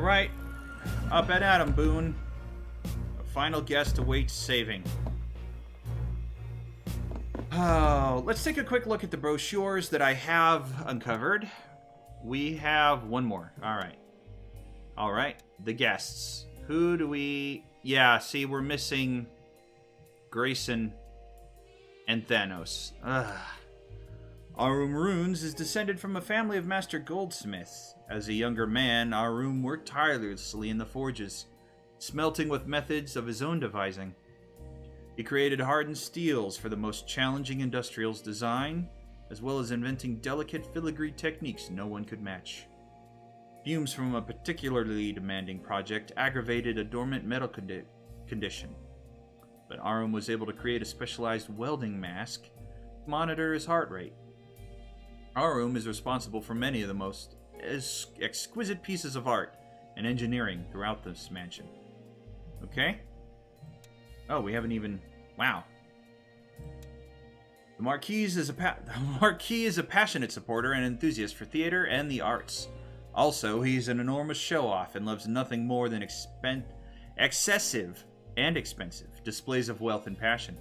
Alright. Up and at 'em, Boone. A final guest awaits saving. Oh, let's take a quick look at the brochures that I have uncovered. We have one more. Alright. Alright. The guests. Who do we... Yeah, see, we're missing Grayson and Thanos. Ugh. Arum Runes is descended from a family of master goldsmiths. As a younger man, Arum worked tirelessly in the forges, smelting with methods of his own devising. He created hardened steels for the most challenging industrials design, as well as inventing delicate filigree techniques no one could match. Fumes from a particularly demanding project aggravated a dormant metal condition, but Arum was able to create a specialized welding mask to monitor his heart rate. Arum is responsible for many of the most exquisite pieces of art and engineering throughout this mansion. Okay? Oh, we haven't even... Wow. The Marquis is a passionate supporter and enthusiast for theater and the arts. Also, he's an enormous show-off and loves nothing more than excessive and expensive displays of wealth and passion.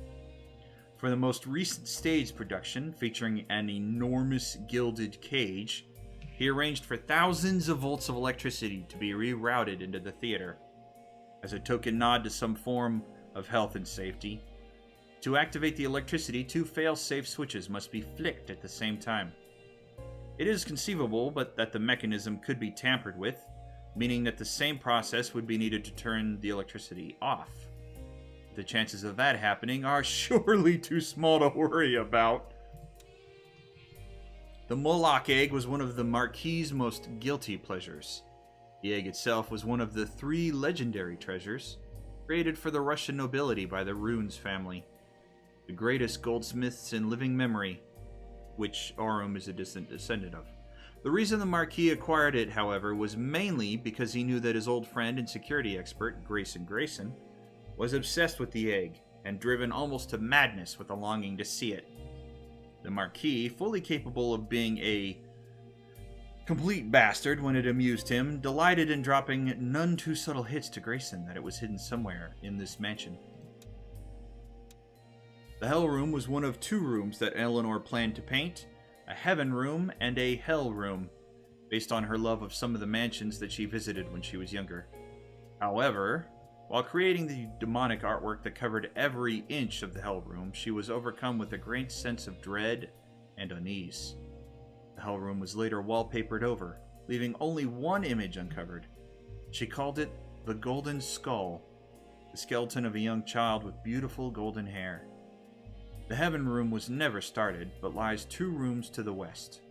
For the most recent stage production, featuring an enormous gilded cage, he arranged for thousands of volts of electricity to be rerouted into the theater. As a token nod to some form of health and safety, to activate the electricity, 2 fail-safe switches must be flicked at the same time. It is conceivable that the mechanism could be tampered with, meaning that the same process would be needed to turn the electricity off. The chances of that happening are surely too small to worry about. The Moloch egg was one of the Marquis' most guilty pleasures. The egg itself was one of the 3 legendary treasures, created for the Russian nobility by the Runes family, the greatest goldsmiths in living memory, which Arum is a distant descendant of. The reason the Marquis acquired it, however, was mainly because he knew that his old friend and security expert, Grayson, was obsessed with the egg, and driven almost to madness with a longing to see it. The Marquis, fully capable of being a complete bastard when it amused him, delighted in dropping none too subtle hits to Grayson that it was hidden somewhere in this mansion. The Hell Room was one of 2 rooms that Eleanor planned to paint, a Heaven Room and a Hell Room, based on her love of some of the mansions that she visited when she was younger. However, while creating the demonic artwork that covered every inch of the Hell Room, she was overcome with a great sense of dread and unease. The Hell Room was later wallpapered over, leaving only one image uncovered. She called it the Golden Skull, the skeleton of a young child with beautiful golden hair. The Heaven Room was never started, but lies 2 rooms to the west.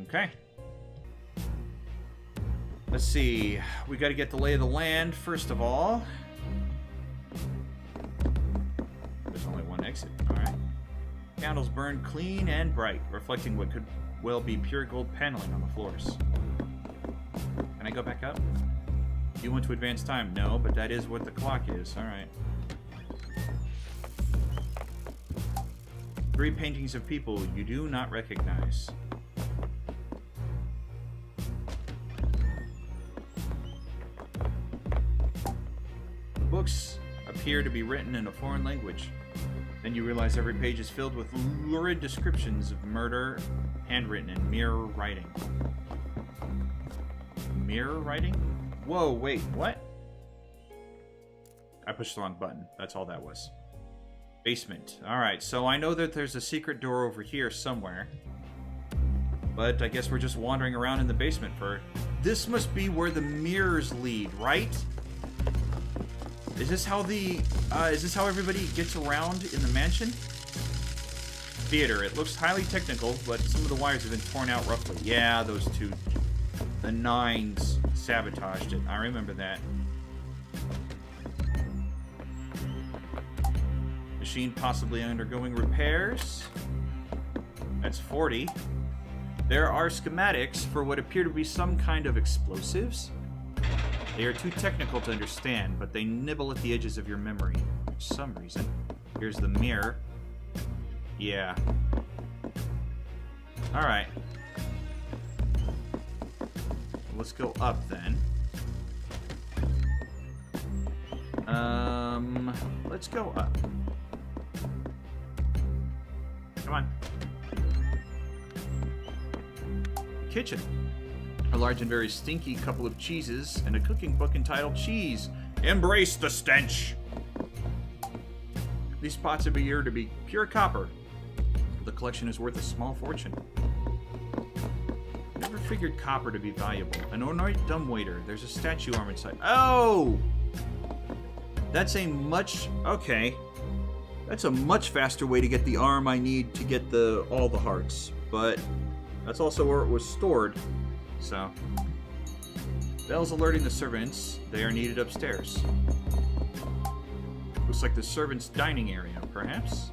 Okay. Let's see. We got to get the lay of the land, first of all. There's only one exit. Alright. Candles burn clean and bright, reflecting what could well be pure gold paneling on the floors. Can I go back up? You want to advance time? No, but that is what the clock is. Alright. 3 paintings of people you do not recognize. The books appear to be written in a foreign language. Then you realize every page is filled with lurid descriptions of murder, handwritten in mirror writing. Mirror writing? Whoa, wait, what? I pushed the wrong button. That's all that was. Basement. Alright, so I know that there's a secret door over here somewhere. But I guess we're just wandering around in the basement for... This must be where the mirrors lead, right? Is this how everybody gets around in the mansion? Theater. It looks highly technical, but some of the wires have been torn out roughly. Yeah, those 2. The 9s sabotaged it. I remember that. Machine possibly undergoing repairs. That's 40. There are schematics for what appear to be some kind of explosives. They are too technical to understand, but they nibble at the edges of your memory for some reason. Here's the mirror. Yeah. Alright. let's go up then. Let's go up. Come on. Kitchen. A large and very stinky couple of cheeses and a cooking book entitled Cheese. Embrace the stench. These pots of beer to be pure copper. The collection is worth a small fortune. Never figured copper to be valuable. An ornate dumbwaiter. There's a statue arm inside. Oh! That's a much... Okay. That's a much faster way to get the arm I need to get all the hearts. But that's also where it was stored. So... Bells alerting the servants. They are needed upstairs. Looks like the servants' dining area, perhaps?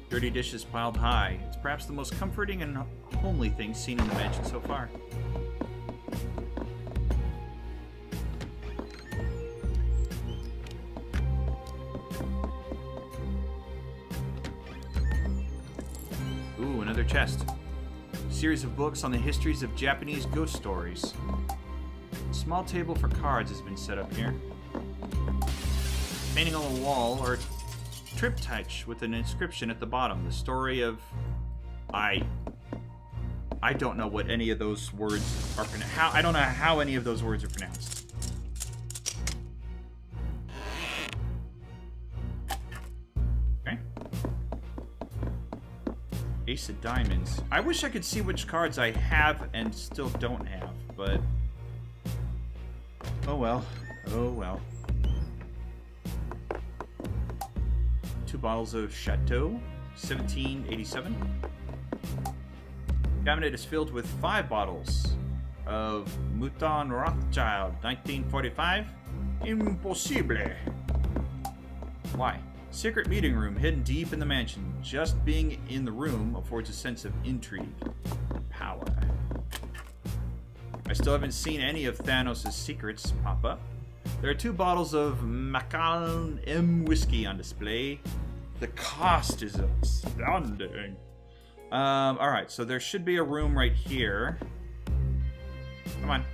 Dirty dishes piled high. It's perhaps the most comforting and homely thing seen in the mansion so far. Ooh, another chest. A series of books on the histories of Japanese ghost stories. A small table for cards has been set up here. Painting on the wall are triptych with an inscription at the bottom. The story of... I don't know what any of those words are pronounced. I don't know how any of those words are pronounced. Okay. Ace of Diamonds. I wish I could see which cards I have and still don't have, but... Oh well. Oh well. 2 bottles of Chateau, 1787. Cabinet is filled with 5 bottles of Mouton Rothschild, 1945. Impossible. Why? Secret meeting room hidden deep in the mansion. Just being in the room affords a sense of intrigue. Power. I still haven't seen any of Thanos' secrets pop up. There are 2 bottles of Macallan M whiskey on display. The cost is astounding. Alright, so there should be a room right here. Come on.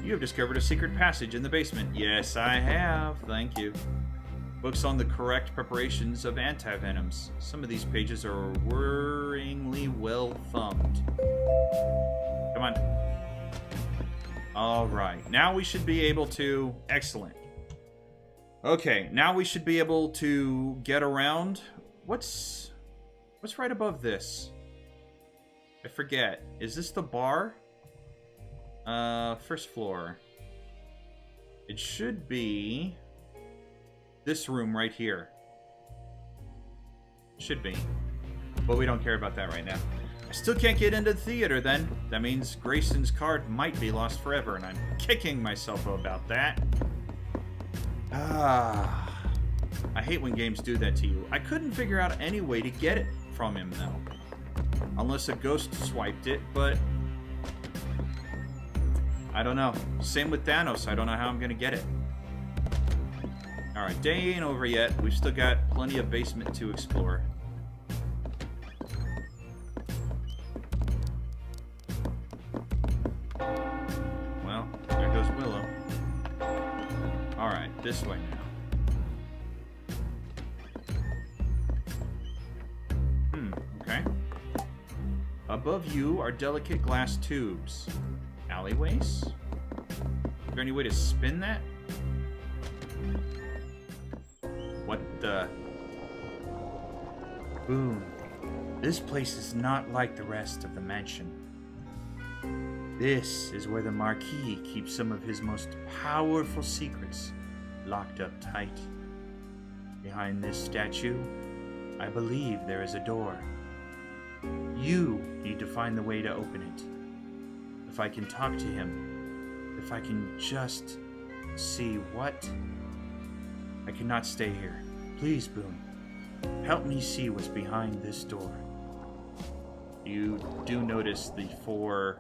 You have discovered a secret passage in the basement. Yes, I have. Thank you. Books on the correct preparations of antivenoms. Some of these pages are worryingly well thumbed. Come on. Alright, now we should be able to... Excellent. Okay, now we should be able to get around. What's right above this? I forget. Is this the bar? First floor. It should be this room right here. Should be. But we don't care about that right now. I still can't get into the theater then. That means Grayson's card might be lost forever, and I'm kicking myself about that. I hate when games do that to you. I couldn't figure out any way to get it from him, though. Unless a ghost swiped it, but... I don't know. Same with Thanos. I don't know how I'm gonna get it. Alright, day ain't over yet. We've still got plenty of basement to explore. Well, there goes Willow. Alright, this way now. Okay. Above you are delicate glass tubes. Alleyways? Is there any way to spin that? What the... Boone. This place is not like the rest of the mansion. This is where the Marquis keeps some of his most powerful secrets locked up tight. Behind this statue, I believe there is a door. You need to find the way to open it. If I can talk to him, if I can just see what... I cannot stay here. Please, Boone, help me see what's behind this door. You do notice the 4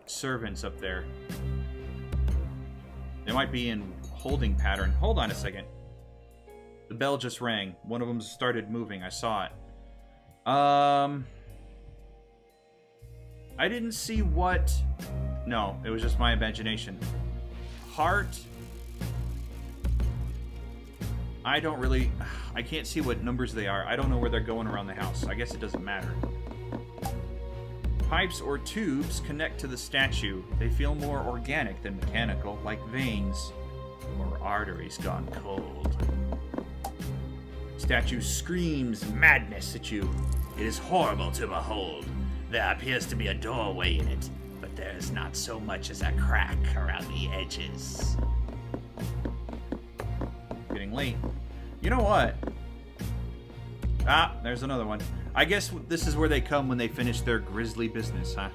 servants up there. They might be in holding pattern. Hold on a second. The bell just rang. One of them started moving. I saw it. I didn't see what... No, it was just my imagination. Heart... I don't really... I can't see what numbers they are. I don't know where they're going around the house. I guess it doesn't matter. Pipes or tubes connect to the statue. They feel more organic than mechanical, like veins or arteries gone cold. Statue screams madness at you. It is horrible to behold. There appears to be a doorway in it, but there is not so much as a crack around the edges. Getting late. You know what? Ah, there's another one. I guess this is where they come when they finish their grisly business, huh?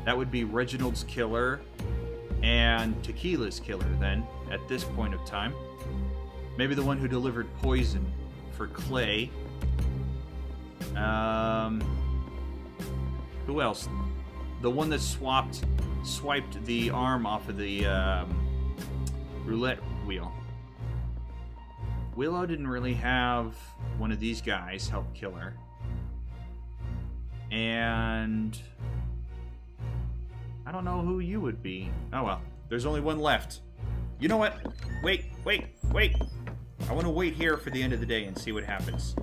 That would be Reginald's killer and Tequila's killer, then, at this point of time. Maybe the one who delivered poison for Clay. Who else? The one that swiped the arm off of the roulette wheel. Willow didn't really have one of these guys help kill her. And I don't know who you would be. Oh well, there's only one left. You know what? Wait. I want to wait here for the end of the day and see what happens.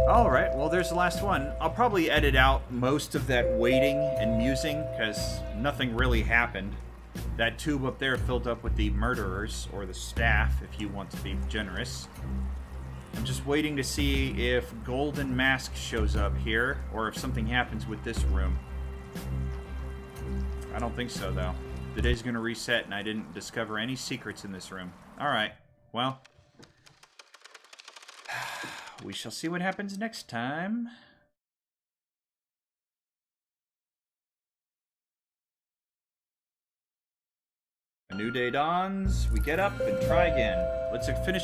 Alright, well there's the last one. I'll probably edit out most of that waiting and musing, because nothing really happened. That tube up there filled up with the murderers, or the staff, if you want to be generous. I'm just waiting to see if Golden Mask shows up here, or if something happens with this room. I don't think so, though. The day's gonna reset, and I didn't discover any secrets in this room. Alright, well... we shall see what happens next time. A new day dawns, we get up and try again. Let's finish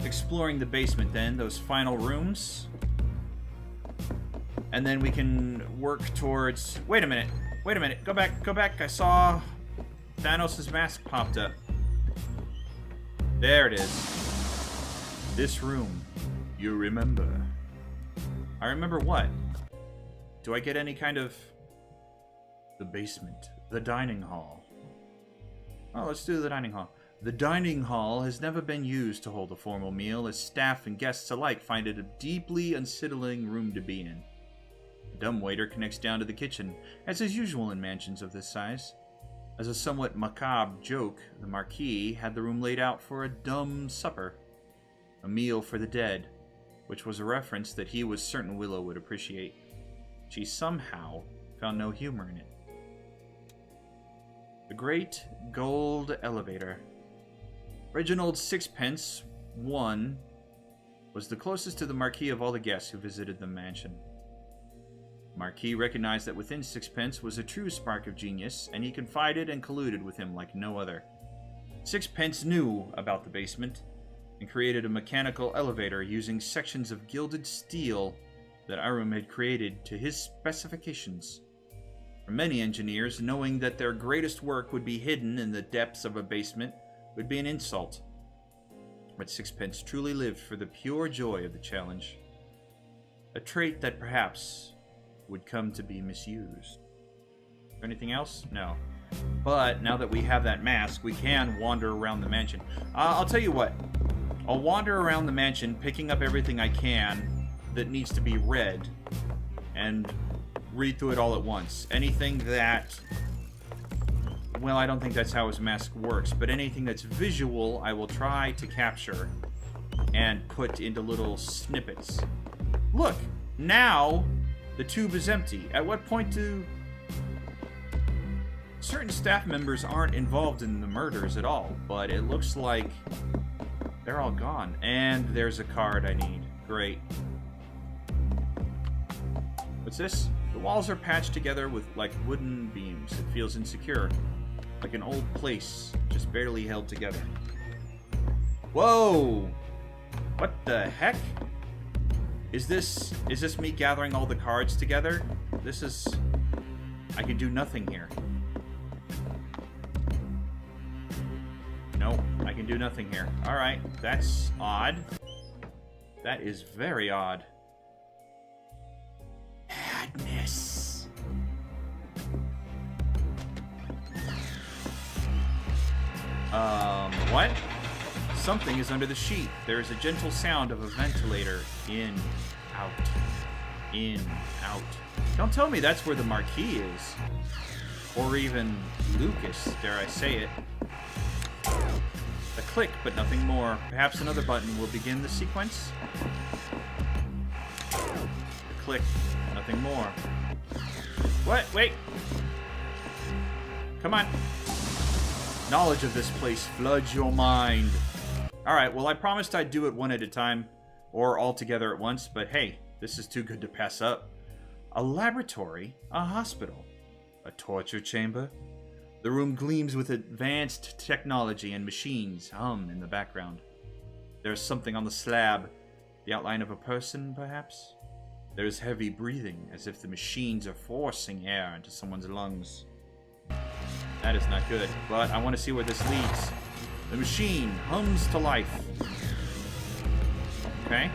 exploring the basement then, those final rooms. And then we can work towards... Wait a minute, go back. I saw Thanos' mask popped up. There it is. This room, you remember. I remember what? Do I get any kind of... The basement, the dining hall. Oh, let's do the dining hall. The dining hall has never been used to hold a formal meal, as staff and guests alike find it a deeply unsettling room to be in. The dumbwaiter connects down to the kitchen, as is usual in mansions of this size. As a somewhat macabre joke, the Marquis had the room laid out for a dumb supper, a meal for the dead, which was a reference that he was certain Willow would appreciate. She somehow found no humor in it. The Great Gold Elevator. Reginald Sixpence, 1, was the closest to the Marquis of all the guests who visited the mansion. The Marquis recognized that within Sixpence was a true spark of genius, and he confided and colluded with him like no other. Sixpence knew about the basement, and created a mechanical elevator using sections of gilded steel that Arum had created to his specifications. For many engineers, knowing that their greatest work would be hidden in the depths of a basement would be an insult. But Sixpence truly lived for the pure joy of the challenge, a trait that perhaps would come to be misused. Anything else? No. But now that we have that mask, we can wander around the mansion. I'll tell you what. I'll wander around the mansion, picking up everything I can that needs to be read, and read through it all at once. Anything that... Well, I don't think that's how his mask works, but anything that's visual, I will try to capture and put into little snippets. Look! Now, the tube is empty. At what point do... Certain staff members aren't involved in the murders at all, but it looks like they're all gone. And there's a card I need. Great. What's this? The walls are patched together with like wooden beams. It feels insecure. Like an old place, just barely held together. Whoa! What the heck? Is this me gathering all the cards together? This is... I can do nothing here. No, I can do nothing here. Alright, that's odd. That is very odd. Madness. What? Something is under the sheet. There is a gentle sound of a ventilator. In, out, in, out. Don't tell me that's where the marquee is. Or even Lucas, dare I say it. A click, but nothing more. Perhaps another button will begin the sequence. A click, nothing more. What? Wait! Come on. Knowledge of this place floods your mind. Alright, well I promised I'd do it one at a time, or all together at once, but hey, this is too good to pass up. A laboratory, a hospital, a torture chamber. The room gleams with advanced technology and machines hum in the background. There's something on the slab, the outline of a person, perhaps? There's heavy breathing, as if the machines are forcing air into someone's lungs. That is not good, but I want to see where this leads. The machine hums to life. Okay.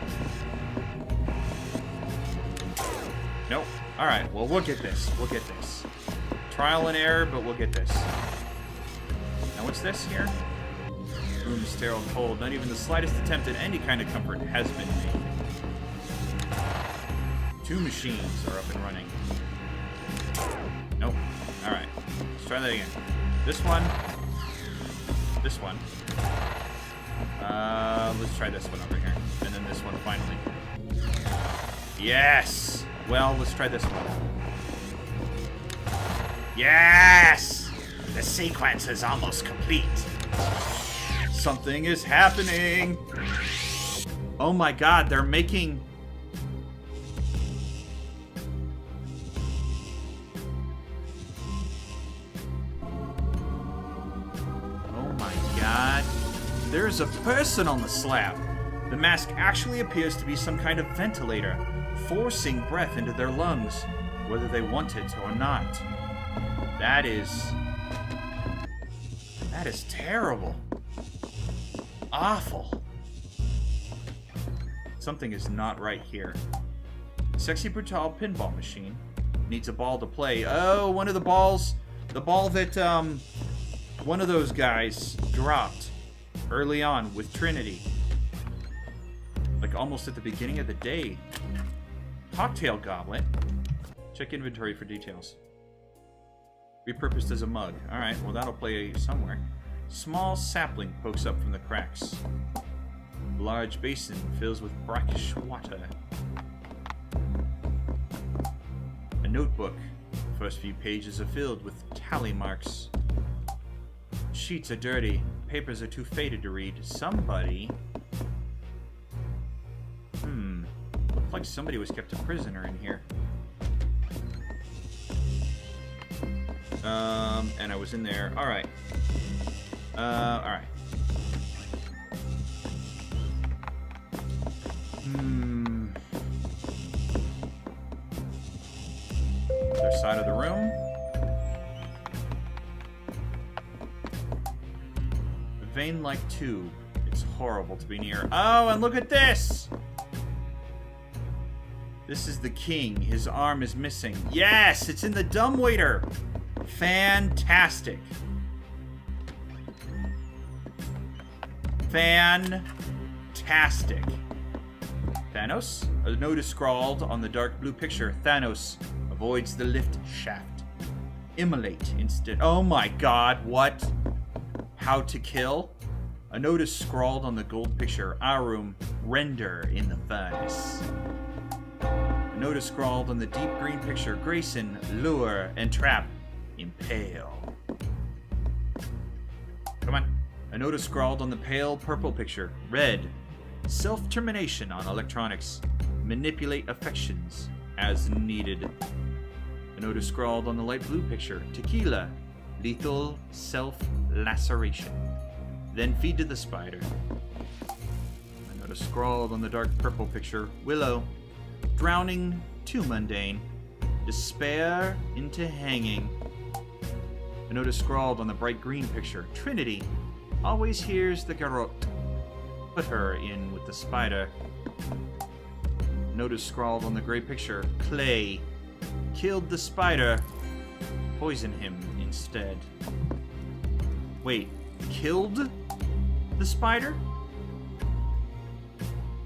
Nope. Alright, well, we'll get this. We'll get this. Trial and error, but we'll get this. Now, what's this here? Room sterile, cold. Not even the slightest attempt at any kind of comfort has been made. 2 machines are up and running. Nope. Alright. Let's try that again. This one. This one. Let's try this one over here. And then this one finally. Yes! Well, let's try this one. Yes! The sequence is almost complete. Something is happening. Oh my god, they're making... Oh my god. There's a person on the slab. The mask actually appears to be some kind of ventilator, forcing breath into their lungs, whether they want it or not. That is terrible. Awful. Something is not right here. Sexy Brutale pinball machine needs a ball to play. Oh, one of the balls. The ball that, one of those guys dropped early on with Trinity. Like almost at the beginning of the day. Cocktail goblet. Check inventory for details. Repurposed as a mug. Alright, well that'll play somewhere. Small sapling pokes up from the cracks. Large basin fills with brackish water. A notebook. The first few pages are filled with tally marks. Sheets are dirty. Papers are too faded to read. Somebody... Looked like somebody was kept a prisoner in here. And I was in there. Alright. Alright. Other side of the room. A vein-like tube. It's horrible to be near. Oh, and look at this! This is the king. His arm is missing. Yes! It's in the dumbwaiter! Fantastic. Fantastic. Thanos? A note is scrawled on the dark blue picture. Thanos avoids the lift shaft. Immolate instead. Oh my god, what? How to kill? A note is scrawled on the gold picture. Our room, render in the furnace. A note is scrawled on the deep green picture. Grayson, lure and trap. Impale. Come on. A note is scrawled on the pale purple picture. Red. Self-termination on electronics. Manipulate affections as needed. A note is scrawled on the light blue picture. Tequila. Lethal self-laceration. Then feed to the spider. A note is scrawled on the dark purple picture. Willow. Drowning. Too mundane. Despair into hanging. A note is scrawled on the bright green picture. Trinity always hears the garrote. Put her in with the spider. A note is scrawled on the gray picture. Clay killed the spider. Poison him instead. Wait, killed the spider?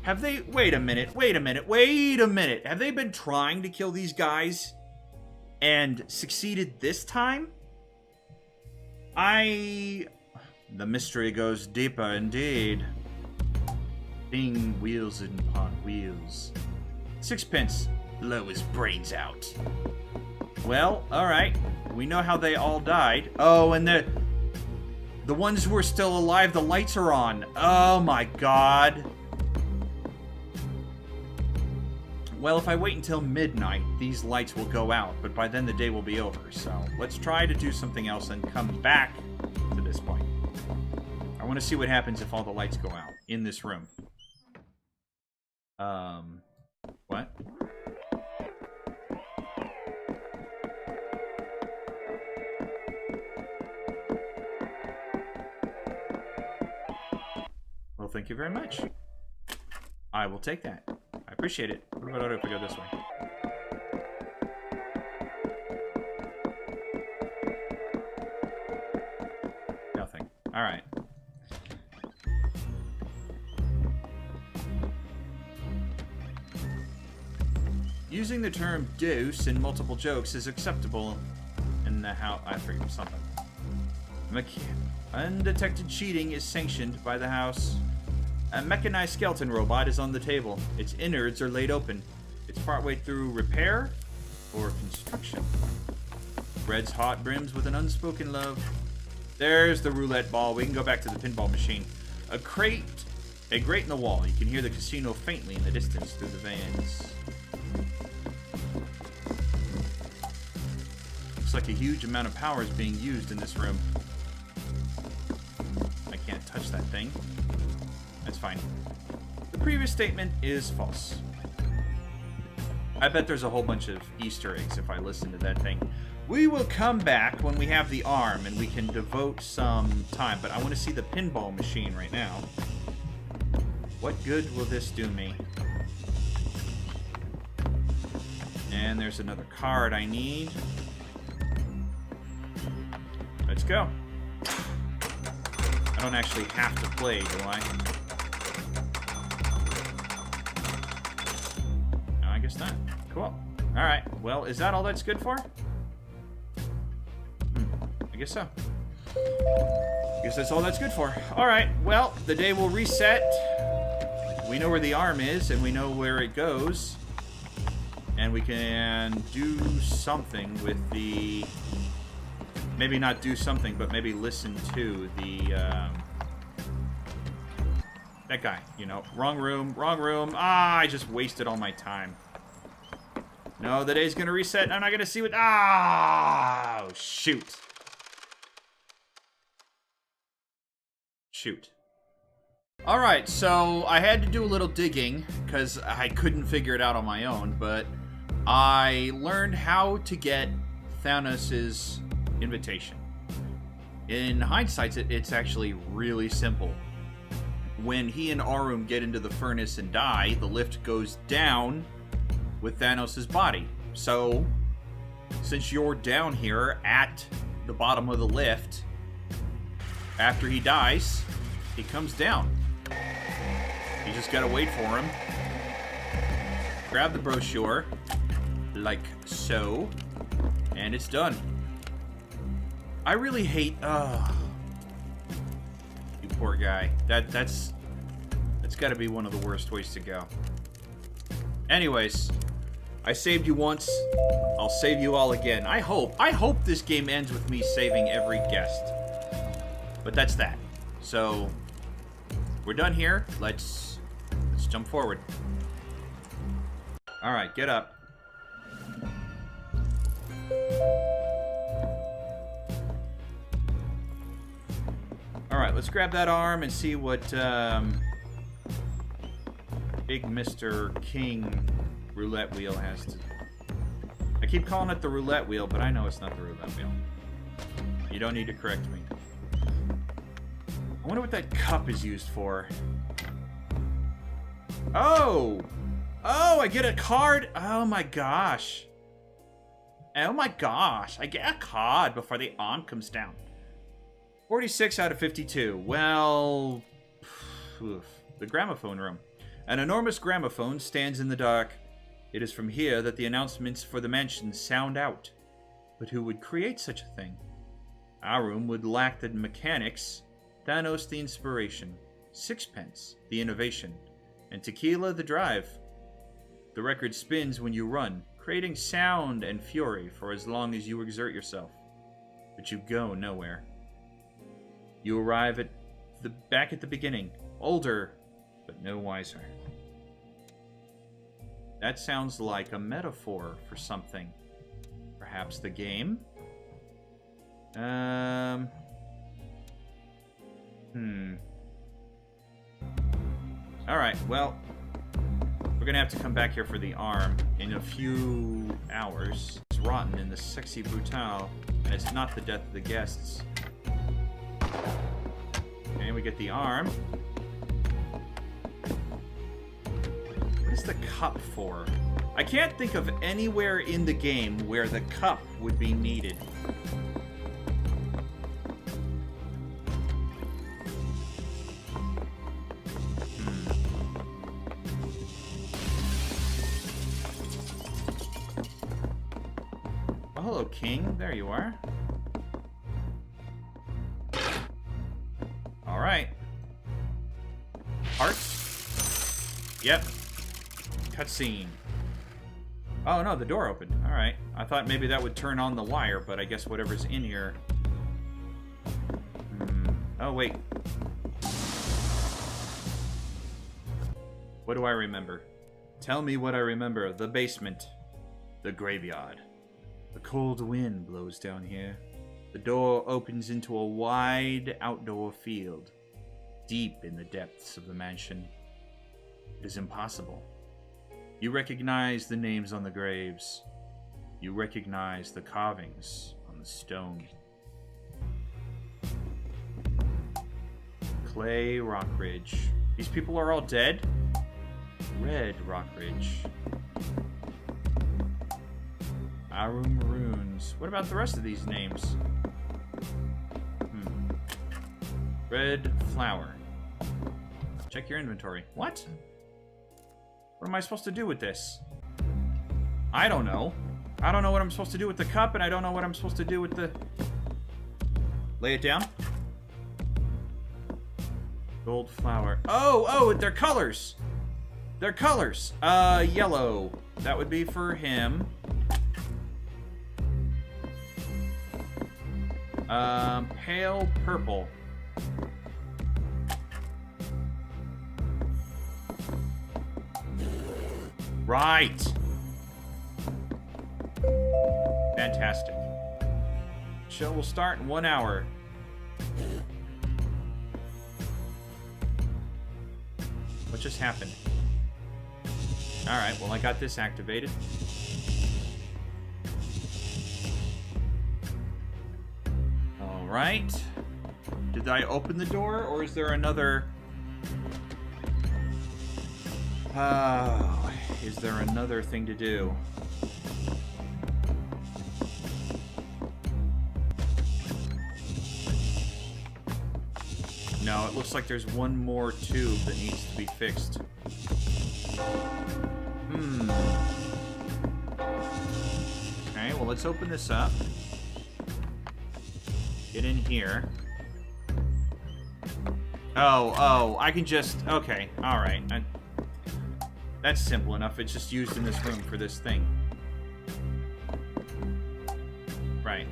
Have they... Wait a minute. Have they been trying to kill these guys and succeeded this time? The mystery goes deeper indeed. Being wheels upon wheels. Sixpence. Blow his brains out. Well, alright. We know how they all died. Oh, and the ones who are still alive, the lights are on. Oh my god. Well, if I wait until midnight, these lights will go out, but by then the day will be over. So let's try to do something else and come back to this point. I want to see what happens if all the lights go out in this room. What? Well, thank you very much. I will take that. I appreciate it. What about if we go this way? Nothing. Alright. Using the term deuce in multiple jokes is acceptable in the house. I forget something. Undetected cheating is sanctioned by the house. A mechanized skeleton robot is on the table. Its innards are laid open. It's partway through repair or construction. Red's hot brims with an unspoken love. There's the roulette ball. We can go back to the pinball machine. A grate in the wall. You can hear the casino faintly in the distance through the vans. Looks like a huge amount of power is being used in this room. I can't touch that thing. That's fine. The previous statement is false. I bet there's a whole bunch of Easter eggs if I listen to that thing. We will come back when we have the arm and we can devote some time, but I want to see the pinball machine right now. What good will this do me? And there's another card I need. Let's go. I don't actually have to play, do I? No, I guess not. Cool. Alright, well, is that all that's good for? I guess so. I guess that's all that's good for. Alright, well, the day will reset. We know where the arm is, and we know where it goes. And we can do something with the... Maybe not do something, but maybe listen to the... that guy, you know. Wrong room, wrong room. Ah, I just wasted all my time. No, the day's gonna reset, and I'm not gonna see what... Ah, shoot. Shoot. Alright, so I had to do a little digging, because I couldn't figure it out on my own, but I learned how to get Thanos' invitation. In hindsight, it's actually really simple. When he and Arum get into the furnace and die, the lift goes down with Thanos' body. So, since you're down here at the bottom of the lift, after he dies, he comes down. You just gotta wait for him. Grab the brochure, like so, and it's done. I really hate... you poor guy. That's gotta be one of the worst ways to go. Anyways, I saved you once. I'll save you all again. I hope this game ends with me saving every guest. But that's that. So, we're done here. Let's jump forward. Alright, get up. Alright, let's grab that arm and see what Big Mr. King roulette wheel has to... I keep calling it the roulette wheel, but I know it's not the roulette wheel. You don't need to correct me. I wonder what that cup is used for. Oh! Oh, I get a card! Oh my gosh. Oh my gosh. I get a card before the arm comes down. 46 out of 52. Well, the gramophone room. An enormous gramophone stands in the dark. It is from here that the announcements for the mansion sound out. But who would create such a thing? Our room would lack the mechanics, Thanos the inspiration, Sixpence the innovation, and Tequila the drive. The record spins when you run, creating sound and fury for as long as you exert yourself. But you go nowhere. You arrive back at the beginning, older, but no wiser. That sounds like a metaphor for something. Perhaps the game? Alright, well, we're gonna have to come back here for the arm in a few hours. It's rotten in the Sexy Brutale, and it's not the death of the guests. Okay, we get the arm. What is the cup for? I can't think of anywhere in the game where the cup would be needed. Oh, hello, King. There you are. Alright. Hearts? Yep. Cutscene. Oh no, the door opened. Alright. I thought maybe that would turn on the wire, but I guess whatever's in here... Oh, wait. What do I remember? Tell me what I remember. The basement. The graveyard. A cold wind blows down here. The door opens into a wide outdoor field, deep in the depths of the mansion. It is impossible. You recognize the names on the graves. You recognize the carvings on the stone. Clay Rockridge. These people are all dead? Red Rockridge. Arum Runes. What about the rest of these names? Red Flower. Check your inventory. What? What am I supposed to do with this? I don't know. I don't know what I'm supposed to do with the cup, and I don't know what I'm supposed to do with the... Lay it down. Gold flower. Oh, they're colors. They're colors. Yellow. That would be for him. Pale purple. Right. Fantastic. Show will start in 1 hour. What just happened? Alright, well I got this activated. Alright. Did I open the door, or is there another... is there another thing to do? No, it looks like there's one more tube that needs to be fixed. Okay, well, let's open this up. Get in here. Oh, I can just... Okay, alright. That's simple enough. It's just used in this room for this thing. Right.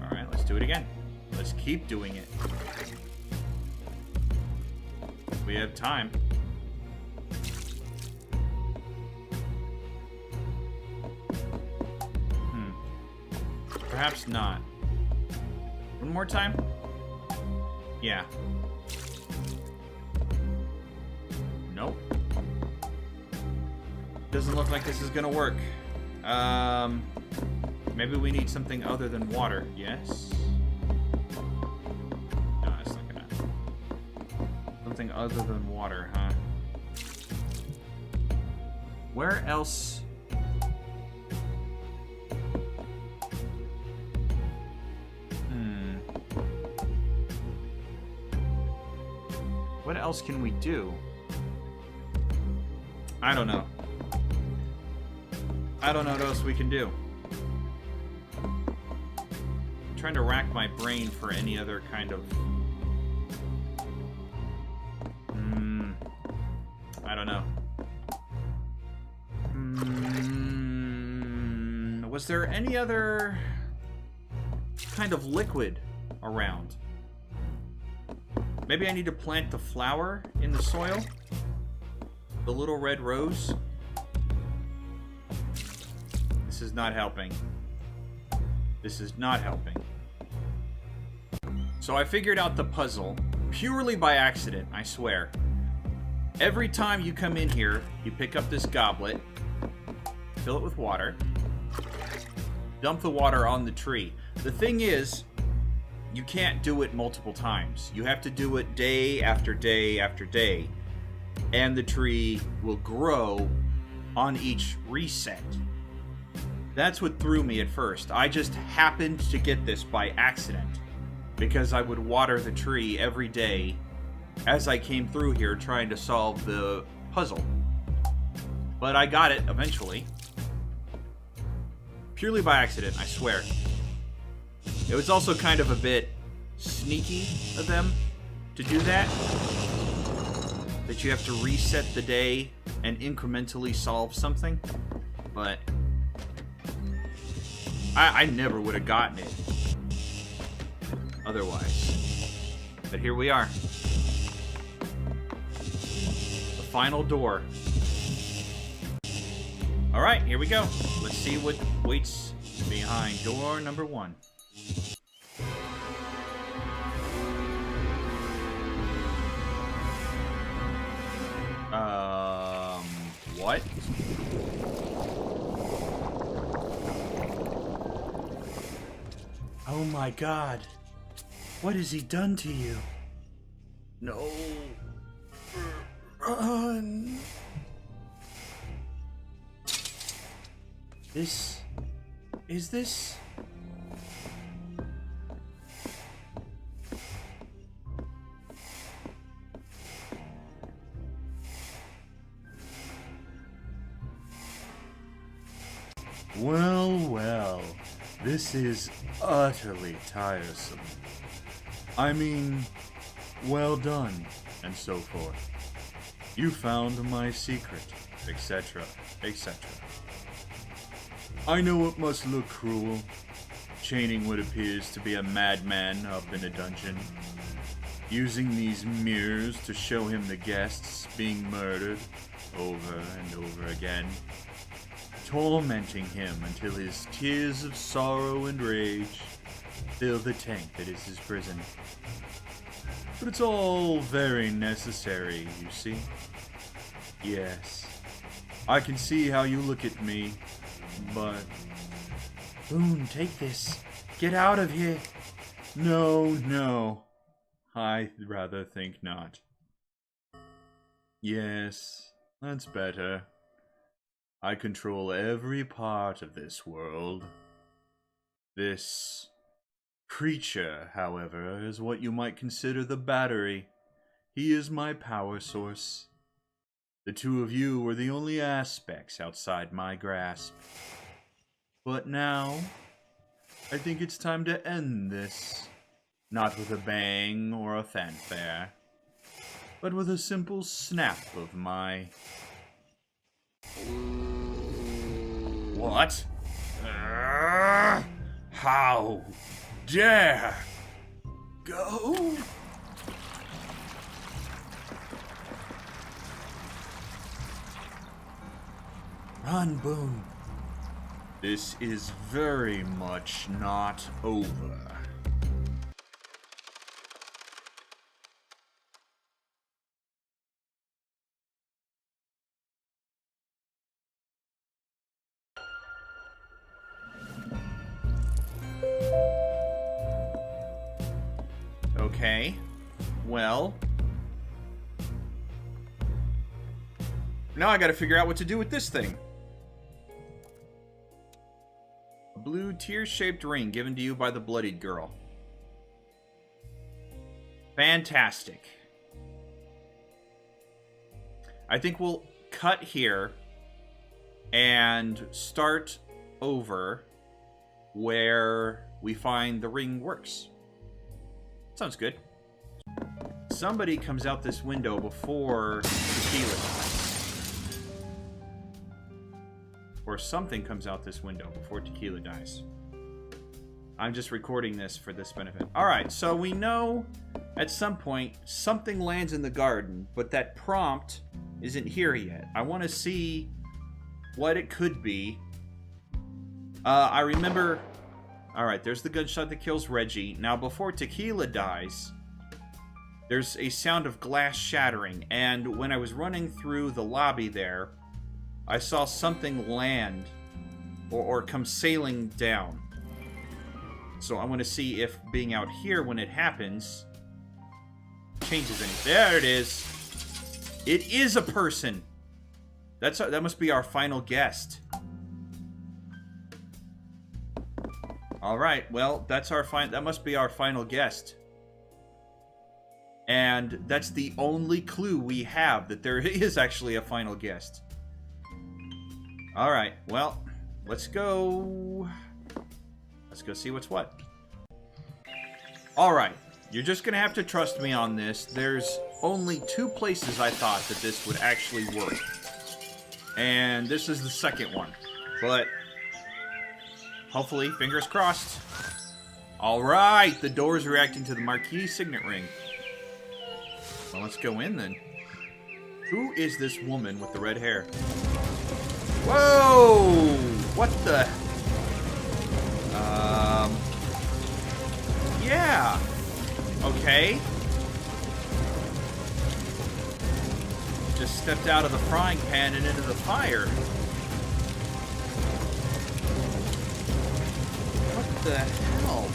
Alright, let's do it again. Let's keep doing it. We have time. Perhaps not. One more time? Yeah. Nope. Doesn't look like this is gonna work. Maybe we need something other than water. Yes? No, it's not gonna... Something other than water, huh? Where else... else can we do? I don't know. I don't know what else we can do. I'm trying to rack my brain for any other kind of... I don't know. Was there any other kind of liquid around? Maybe I need to plant the flower in the soil? The little red rose? This is not helping. This is not helping. So I figured out the puzzle purely by accident, I swear. Every time you come in here, you pick up this goblet, fill it with water, dump the water on the tree. The thing is, you can't do it multiple times. You have to do it day after day after day, and the tree will grow on each reset. That's what threw me at first. I just happened to get this by accident, because I would water the tree every day as I came through here trying to solve the puzzle. But I got it eventually. Purely by accident, I swear. It was also kind of a bit sneaky of them to do that. That you have to reset the day and incrementally solve something. But I never would have gotten it otherwise. But here we are. The final door. Alright, here we go. Let's see what waits behind door number 1. What? Oh my god. What has he done to you? No. Run. Is this? Well, well, this is utterly tiresome. I mean, well done, and so forth. You found my secret, etc., etc. I know it must look cruel, chaining what appears to be a madman up in a dungeon, using these mirrors to show him the guests being murdered over and over again, tormenting him until his tears of sorrow and rage fill the tank that is his prison. But it's all very necessary, you see. Yes, I can see how you look at me, but... Boone, take this. Get out of here. No, no. I rather think not. Yes, that's better. I control every part of this world. This creature, however, is what you might consider the battery. He is my power source. The two of you were the only aspects outside my grasp. But now, I think it's time to end this. Not with a bang or a fanfare, but with a simple snap of my... What? How dare go? Run, Boone. This is very much not over. Okay, well, now I gotta figure out what to do with this thing. A blue tear-shaped ring given to you by the bloodied girl. Fantastic. I think we'll cut here and start over where we find the ring works. Sounds good. Somebody comes out this window before Tequila dies. Or something comes out this window before Tequila dies. I'm just recording this for this benefit. Alright, so we know at some point something lands in the garden, but that prompt isn't here yet. I want to see what it could be. I remember... Alright, there's the gunshot that kills Reggie. Now, before Tequila dies, there's a sound of glass shattering, and when I was running through the lobby there, I saw something land or come sailing down. So I want to see if being out here when it happens changes anything. There it is. It is a person. That must be our final guest. All right. Well, that must be our final guest. And that's the only clue we have that there is actually a final guest. All right. Well, let's go. Let's go see what's what. Alright, you're just going to have to trust me on this. There's only 2 places I thought that this would actually work. And this is the second one. But, hopefully, fingers crossed. Alright, the door is reacting to the marquee signet ring. Well, let's go in then. Who is this woman with the red hair? Whoa! What the... Yeah. Okay. Just stepped out of the frying pan and into the fire. What the hell?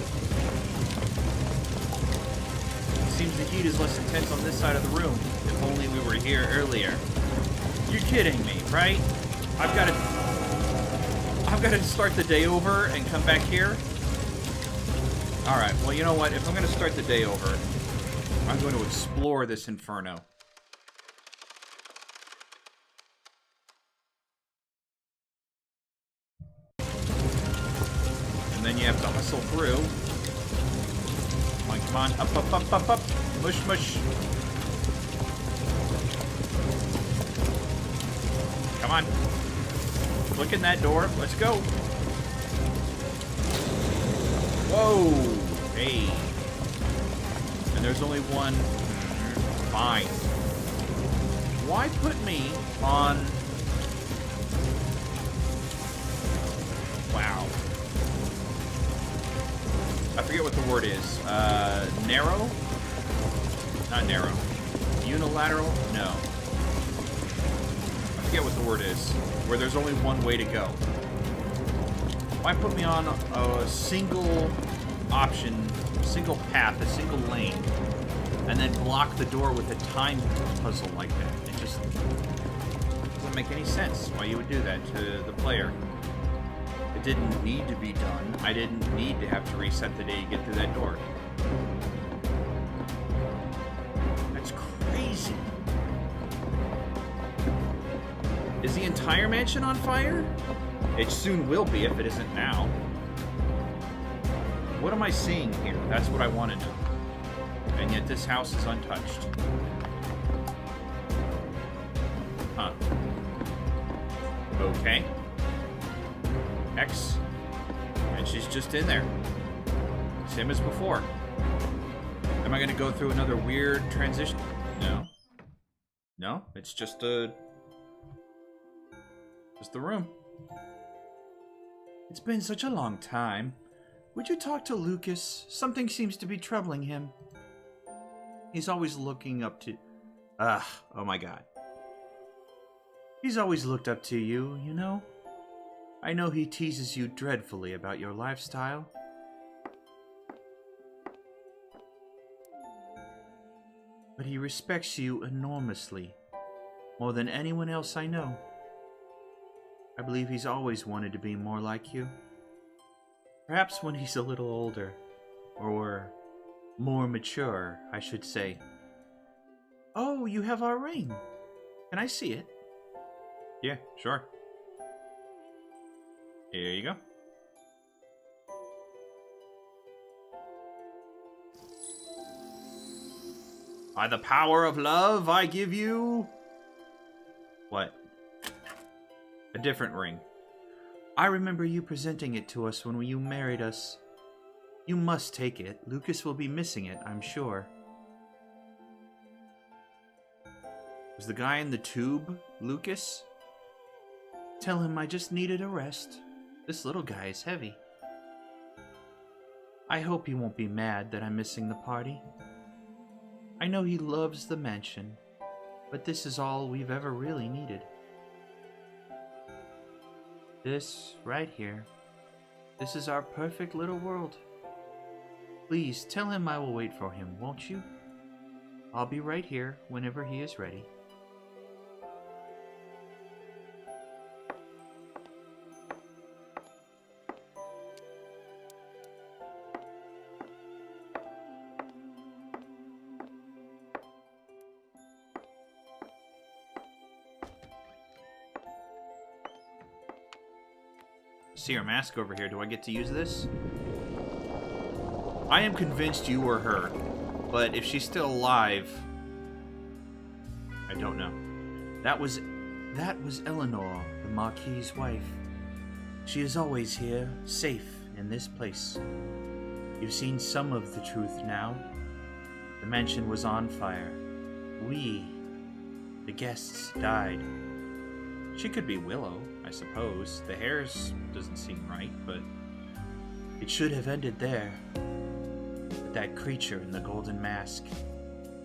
Seems the heat is less intense on this side of the room. If only we were here earlier. You're kidding me, right? I've got to start the day over and come back here? Alright, well, you know what? If I'm going to start the day over, I'm going to explore this inferno. And then you have to hustle through. Come on, up, up, up, up, up. Mush, mush. Come on. Look in that door. Let's go. Whoa. Hey. And there's only one. Fine. Why put me on... Wow. I forget what the word is. Narrow? Not narrow. Unilateral? No. I forget what the word is. Where there's only one way to go. Why put me on a single option, single path, a single lane, and then block the door with a time puzzle like that? It just doesn't make any sense why you would do that to the player. It didn't need to be done. I didn't need to have to reset the day to get through that door. That's crazy. Is the entire mansion on fire? It soon will be if it isn't now. What am I seeing here? That's what I want to know. And yet this house is untouched. Huh. Okay. X. And she's just in there. Same as before. Am I going to go through another weird transition? No. No, it's just the room. It's been such a long time. Would you talk to Lucas? Something seems to be troubling him. He's always looking up to... oh my god. He's always looked up to you, you know? I know he teases you dreadfully about your lifestyle. But he respects you enormously. More than anyone else I know. I believe he's always wanted to be more like you. Perhaps when he's a little older. Or more mature, I should say. Oh, you have our ring. Can I see it? Yeah, sure. Here you go. By the power of love, I give you... What? A different ring. I remember you presenting it to us when you married us. You must take it. Lucas will be missing it, I'm sure. Was the guy in the tube Lucas? Tell him I just needed a rest. This little guy is heavy. I hope he won't be mad that I'm missing the party. I know he loves the mansion, but this is all we've ever really needed. This, right here. This is our perfect little world. Please, tell him I will wait for him, won't you? I'll be right here whenever he is ready. See her mask over here. Do I get to use this? I am convinced you were her, but if she's still alive, I don't know. That was Eleanor, the Marquis's wife. She is always here, safe in this place. You've seen some of the truth now. The mansion was on fire. We, the guests, died. She could be Willow, I suppose. The hairs doesn't seem right, but it should have ended there. But that creature in the golden mask,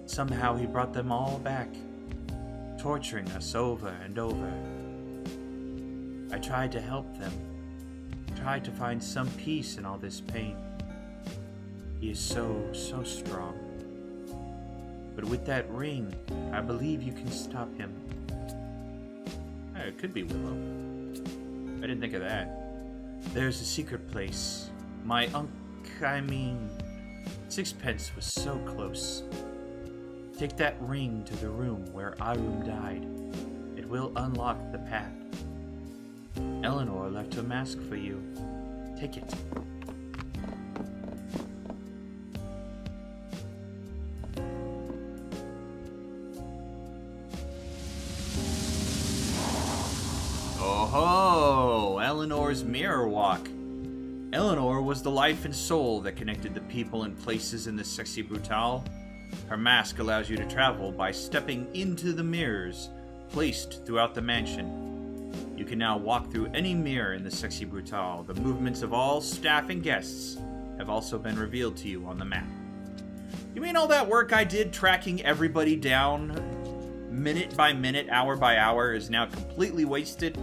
somehow he brought them all back, torturing us over and over. I tried to help them, tried to find some peace in all this pain. He is so strong. But with that ring, I believe you can stop him. It could be Willow. I didn't think of that. There's a secret place. Sixpence was so close. Take that ring to the room where Arum died. It will unlock the path. Eleanor left her mask for you. Take it. Oh, Eleanor's mirror walk. Eleanor was the life and soul that connected the people and places in the Sexy Brutale. Her mask allows you to travel by stepping into the mirrors placed throughout the mansion. You can now walk through any mirror in the Sexy Brutale. The movements of all staff and guests have also been revealed to you on the map. You mean all that work I did tracking everybody down minute by minute, hour by hour is now completely wasted?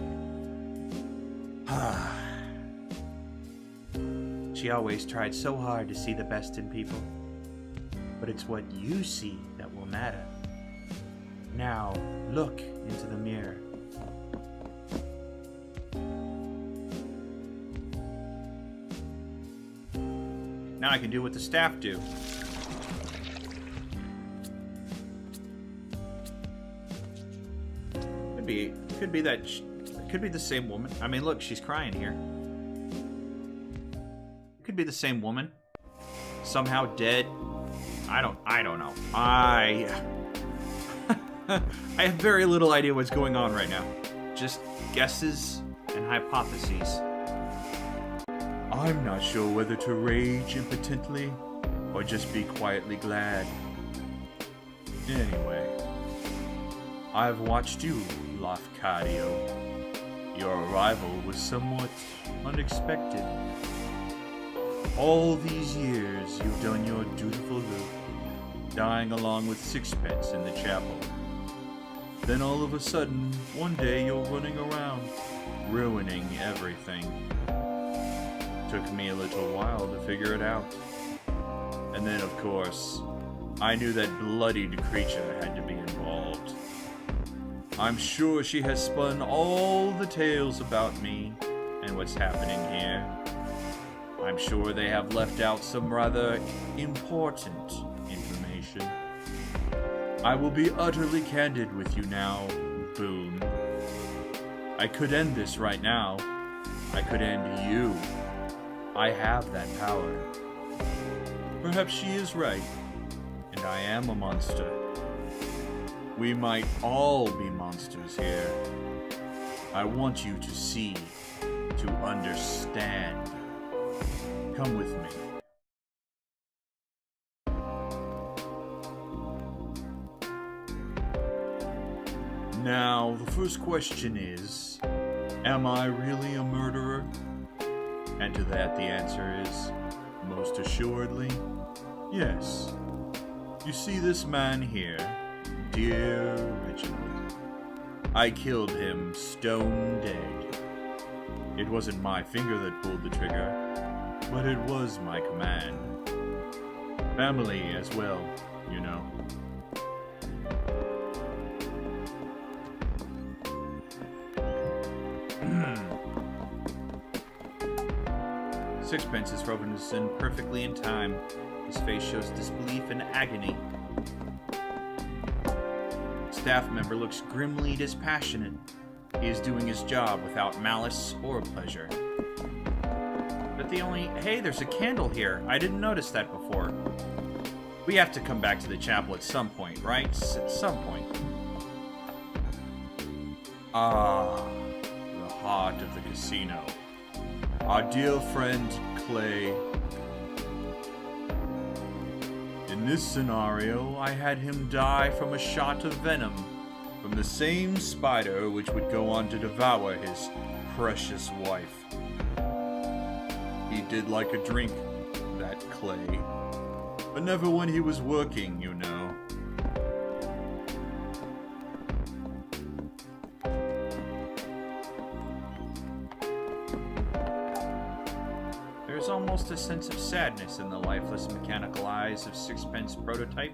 She always tried so hard to see the best in people. But it's what you see that will matter. Now, look into the mirror. Now I can do what the staff do. Could be the same woman. I mean, look, she's crying here. Could be the same woman. Somehow dead. I don't know. I have very little idea what's going on right now. Just guesses and hypotheses. I'm not sure whether to rage impotently or just be quietly glad. Anyway, I've watched you, Lafcadio. Your arrival was somewhat unexpected. All these years you've done your dutiful work, dying along with Sixpence in the chapel. Then all of a sudden, one day you're running around, ruining everything. Took me a little while to figure it out. And then, of course, I knew that bloodied creature had to be involved. I'm sure she has spun all the tales about me and what's happening here. I'm sure they have left out some rather important information. I will be utterly candid with you now, Boone. I could end this right now. I could end you. I have that power. Perhaps she is right, and I am a monster. We might all be monsters here. I want you to see, to understand. Come with me. Now, the first question is, am I really a murderer? And to that, the answer is, most assuredly, yes. You see this man here, dear Reginald. I killed him stone dead. It wasn't my finger that pulled the trigger, but it was my command. Family as well, you know. Sixpence is Robinson perfectly in time. His face shows disbelief and agony. Staff member looks grimly dispassionate. He is doing his job without malice or pleasure. But hey, there's a candle here. I didn't notice that before. We have to come back to the chapel at some point, right? At some point. Ah, the heart of the casino. Our dear friend, Clay. In this scenario, I had him die from a shot of venom from the same spider which would go on to devour his precious wife. He did like a drink, that Clay. But never when he was working, you know. There's almost a sense of sadness in the lifeless mechanical eyes of Sixpence prototype.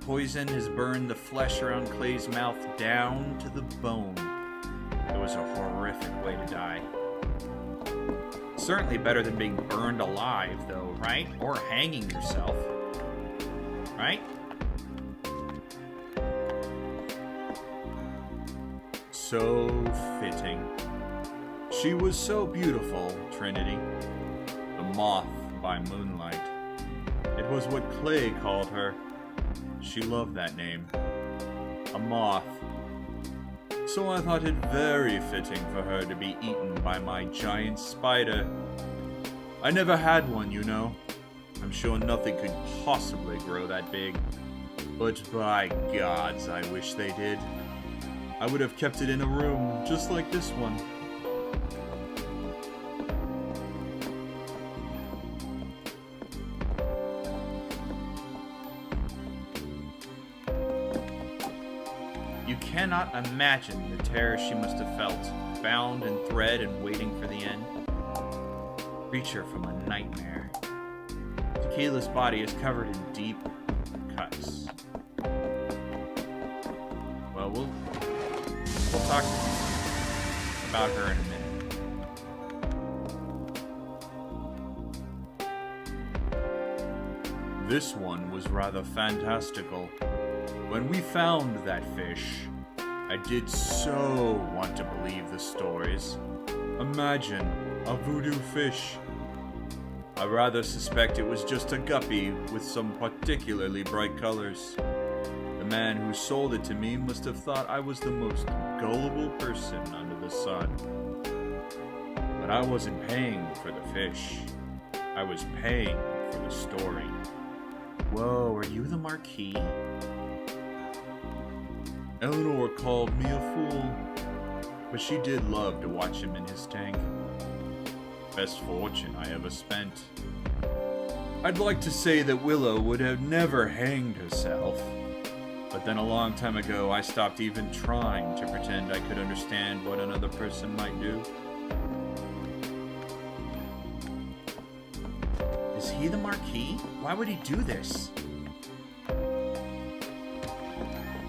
Poison has burned the flesh around Clay's mouth down to the bone. It was a horrific way to die. Certainly better than being burned alive, though, right? Or hanging yourself. Right? So fitting. She was so beautiful, Trinity. The moth by moonlight. It was what Clay called her. She loved that name. A moth. So I thought it very fitting for her to be eaten by my giant spider. I never had one, you know. I'm sure nothing could possibly grow that big. But by gods, I wish they did. I would have kept it in a room just like this one. You cannot imagine the terror she must have felt, bound in thread and waiting for the end. Creature from a nightmare. Tequila's body is covered in deep cuts. Well, we'll talk about her in a minute. This one was rather fantastical. When we found that fish, I did so want to believe the stories. Imagine a voodoo fish. I rather suspect it was just a guppy with some particularly bright colors. The man who sold it to me must have thought I was the most gullible person under the sun. But I wasn't paying for the fish. I was paying for the story. Whoa, are you the Marquis? Eleanor called me a fool, but she did love to watch him in his tank. Best fortune I ever spent. I'd like to say that Willow would have never hanged herself, but then a long time ago I stopped even trying to pretend I could understand what another person might do. Is he the Marquis? Why would he do this?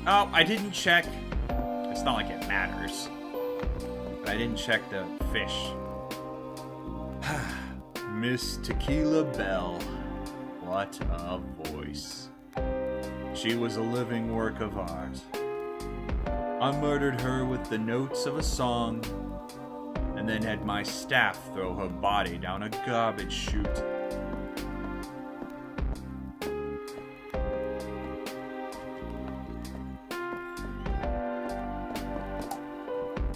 Oh, I didn't check. It's not like it matters. But I didn't check the fish. Miss Tequila Bell. What a voice. She was a living work of art. I murdered her with the notes of a song, and then had my staff throw her body down a garbage chute.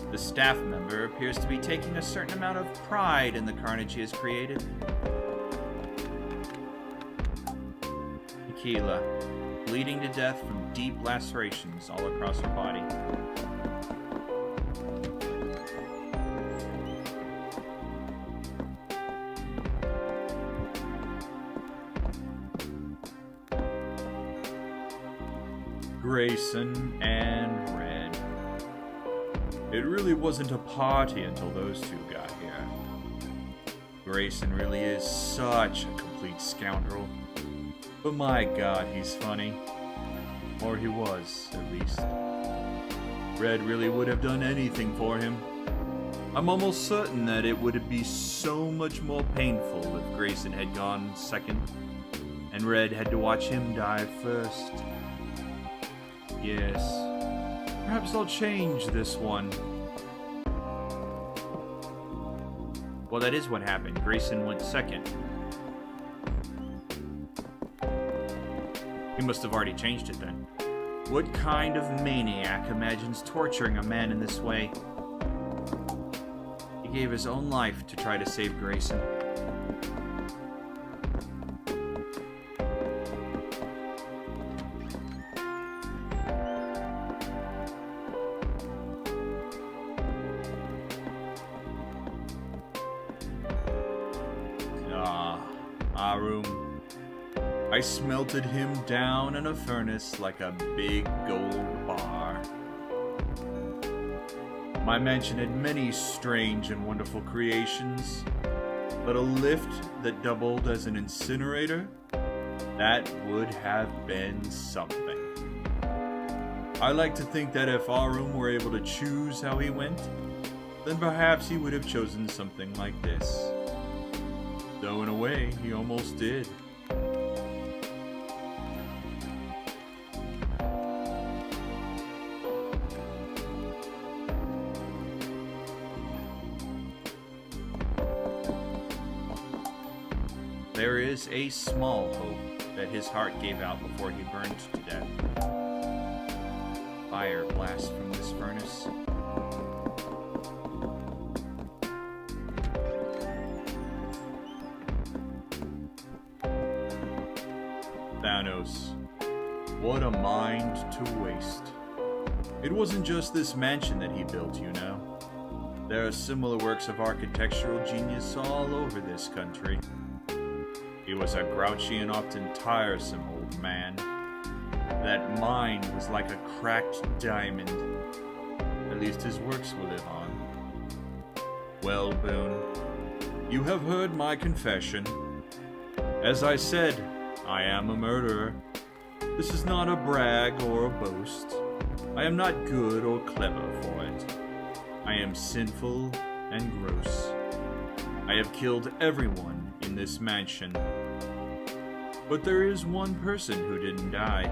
The staff member appears to be taking a certain amount of pride in the carnage he has created. Tequila, bleeding to death from deep lacerations all across her body. Grayson and Red. It really wasn't a party until those two got here. Grayson really is such a complete scoundrel. But my God, he's funny. Or he was, at least. Red really would have done anything for him. I'm almost certain that it would be so much more painful if Grayson had gone second, and Red had to watch him die first. Yes, perhaps I'll change this one. Well, that is what happened. Grayson went second. He must have already changed it then. What kind of maniac imagines torturing a man in this way? He gave his own life to try to save Grayson. Arum. I smelted him down in a furnace like a big gold bar. My mansion had many strange and wonderful creations, but a lift that doubled as an incinerator, that would have been something. I like to think that if Arum were able to choose how he went, then perhaps he would have chosen something like this. Though in a way, he almost did. There is a small hope that his heart gave out before he burned to death. Fire blasts from this furnace. Thanos. What a mind to waste. It wasn't just this mansion that he built, you know. There are similar works of architectural genius all over this country. He was a grouchy and often tiresome old man. That mind was like a cracked diamond. At least his works will live on. Well, Boone, you have heard my confession. As I said, I am a murderer. This is not a brag or a boast. I am not good or clever for it. I am sinful and gross. I have killed everyone in this mansion. But there is one person who didn't die.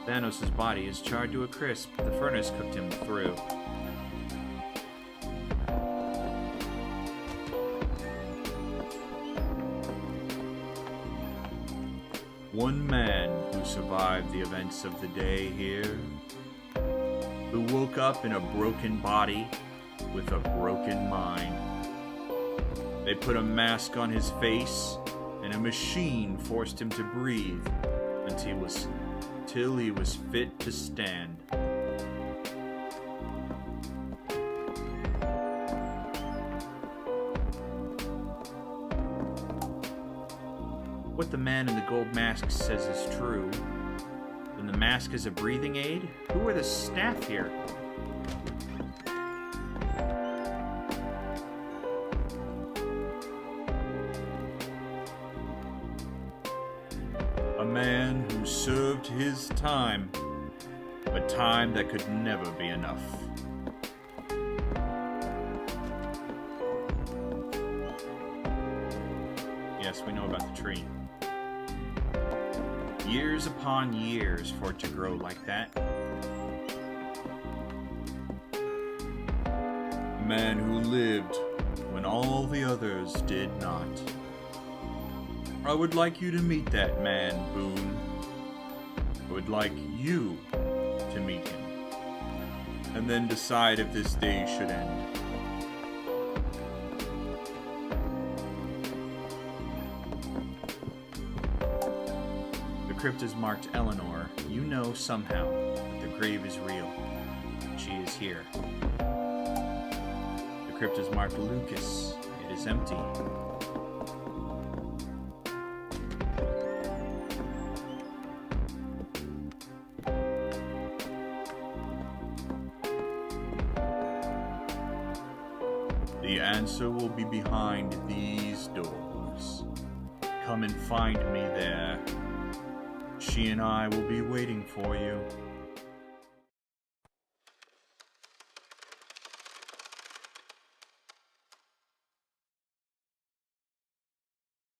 Thanos' body is charred to a crisp. The furnace cooked him through. One man who survived the events of the day here, who woke up in a broken body with a broken mind. They put a mask on his face, and a machine forced him to breathe until he was fit to stand. What the man in the gold mask says is true. Then the mask is a breathing aid? Who are the staff here? A man who served his time, a time that could never be enough. Yes, we know about the tree. Years upon years for it to grow like that. A man who lived when all the others did not. I would like you to meet that man, Boone. I would like you to meet him. And then decide if this day should end. The crypt is marked Eleanor. You know somehow that the grave is real. She is here. The crypt is marked Lucas. It is empty. The answer will be behind these doors. Come and find me there. She and I will be waiting for you.